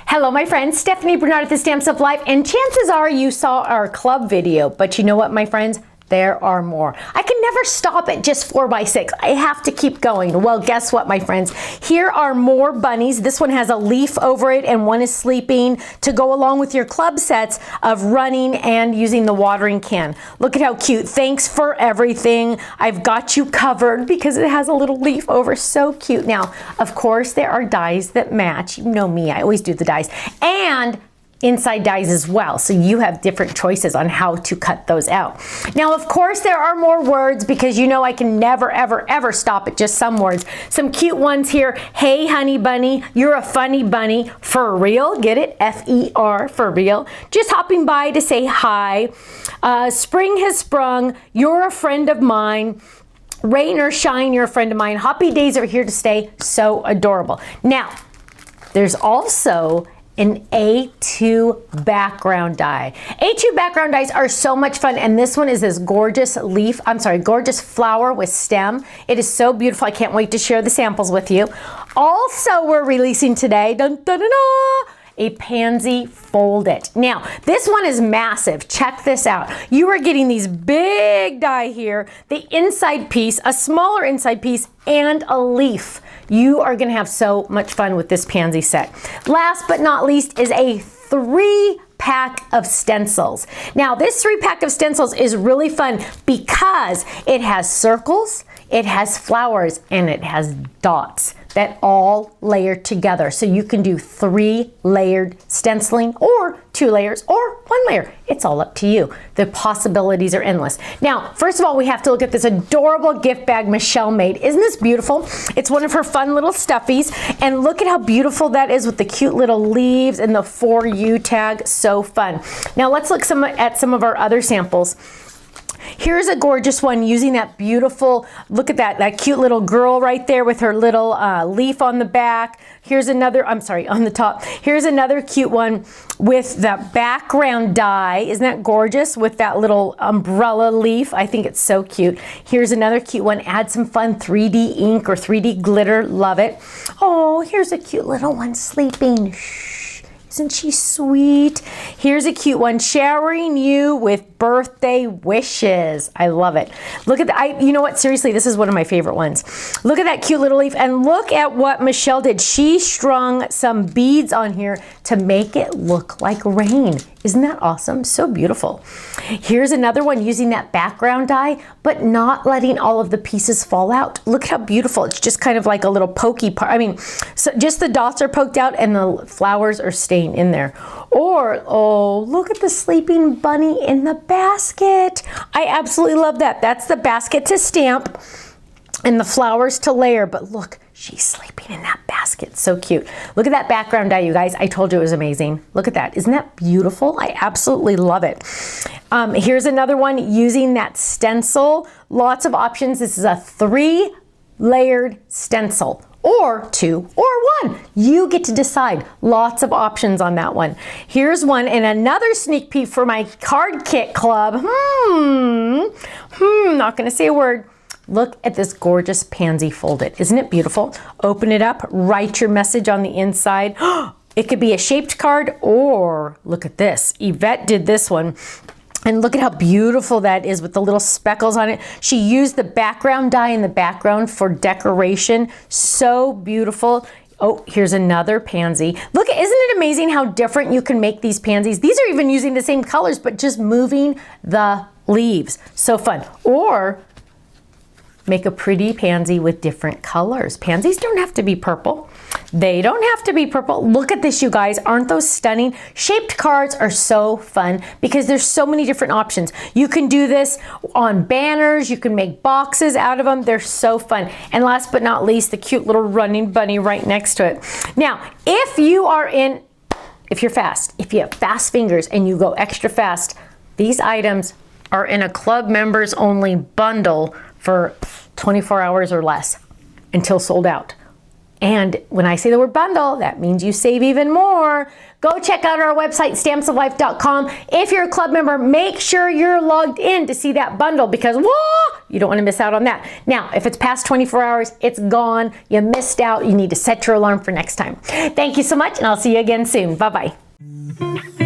Hello my friends, Stephanie Bernard at the Stamps of Life, and chances are you saw our club video, but you know what my friends? There are more. I can never stop at just 4x6. I have to keep going. Well, guess what, my friends? Here are more bunnies. This one has a leaf over it and one is sleeping to go along with your club sets of running and using the watering can. Look at how cute. Thanks for everything. I've got you covered because it has a little leaf over. So cute. Now, of course, there are dies that match. You know me, I always do the dies. And inside dies as well, so you have different choices on how to cut those out. Now, of course, there are more words because you know I can never, ever, ever stop at just some words. Some cute ones here. Hey, honey bunny, you're a funny bunny. For real, get it? F-E-R, for real. Just hopping by to say hi. Spring has sprung. You're a friend of mine. Rain or shine, you're a friend of mine. Happy days are here to stay. So adorable. Now, there's also an A2 background die. A2 background dies are so much fun, and this one is this gorgeous leaf, gorgeous flower with stem. It is so beautiful. I can't wait to share the samples with you. Also, we're releasing today, dun, dun, dun, dun, a Pansy Fold It. Now, this one is massive. Check this out. You are getting these big die here, the inside piece, a smaller inside piece, and a leaf. You are gonna have so much fun with this Pansy set. Last but not least is a 3-pack of stencils. Now, this 3-pack of stencils is really fun because it has circles, it has flowers, and it has dots that all layer together. So you can do 3-layered stenciling or 2 layers or 1 layer. It's all up to you. The possibilities are endless. Now, first of all, we have to look at this adorable gift bag Michelle made. Isn't this beautiful? It's one of her fun little stuffies. And look at how beautiful that is with the cute little leaves and the For You tag. So fun. Now let's look at some of our other samples. Here's a gorgeous one using that beautiful, look at that cute little girl right there with her little leaf on the back. Here's another, on the top. Here's another cute one with that background die. Isn't that gorgeous with that little umbrella leaf? I think it's so cute. Here's another cute one. Add some fun 3D ink or 3D glitter. Love it. Oh, here's a cute little one sleeping. Shh. Isn't she sweet? Here's a cute one, showering you with birthday wishes. I love it. Look at that. You know what? Seriously, this is one of my favorite ones. Look at that cute little leaf, and look at what Michelle did. She strung some beads on here to make it look like rain. Isn't that awesome? So beautiful. Here's another one using that background die, but not letting all of the pieces fall out. Look how beautiful. It's just kind of like a little pokey part. I mean, so just the dots are poked out and the flowers are staying in there. Or, oh, look at the sleeping bunny in the basket. I absolutely love that. That's the basket to stamp and the flowers to layer, but look, she's sleeping in that basket. So cute. Look at that background die, you guys. I told you it was amazing. Look at that. Isn't that beautiful? I absolutely love it. Here's another one using that stencil. Lots of options. This is a 3-layered stencil, or 2 or 1. You get to decide. Lots of options on that one. Here's one and another sneak peek for my card kit club. Not gonna say a word. Look at this gorgeous Pansy Fold It. Isn't it beautiful? Open it up, write your message on the inside. It could be a shaped card, or look at this. Yvette did this one. And look at how beautiful that is with the little speckles on it. She used the background die in the background for decoration. So beautiful. Oh, here's another pansy. Look, isn't it amazing how different you can make these pansies? These are even using the same colors, but just moving the leaves. So fun. Or make a pretty pansy with different colors. Pansies don't have to be purple. They don't have to be purple. Look at this, you guys. Aren't those stunning? Shaped cards are so fun because there's so many different options. You can do this on banners. You can make boxes out of them. They're so fun. And last but not least, the cute little running bunny right next to it. Now, if you have fast fingers and you go extra fast, these items are in a club members only bundle for 24 hours or less until sold out. And when I say the word bundle, that means you save even more. Go check out our website, stampsoflife.com. If you're a club member, make sure you're logged in to see that bundle because, whoa, you don't want to miss out on that. Now, if it's past 24 hours, it's gone. You missed out. You need to set your alarm for next time. Thank you so much, and I'll see you again soon. Bye-bye.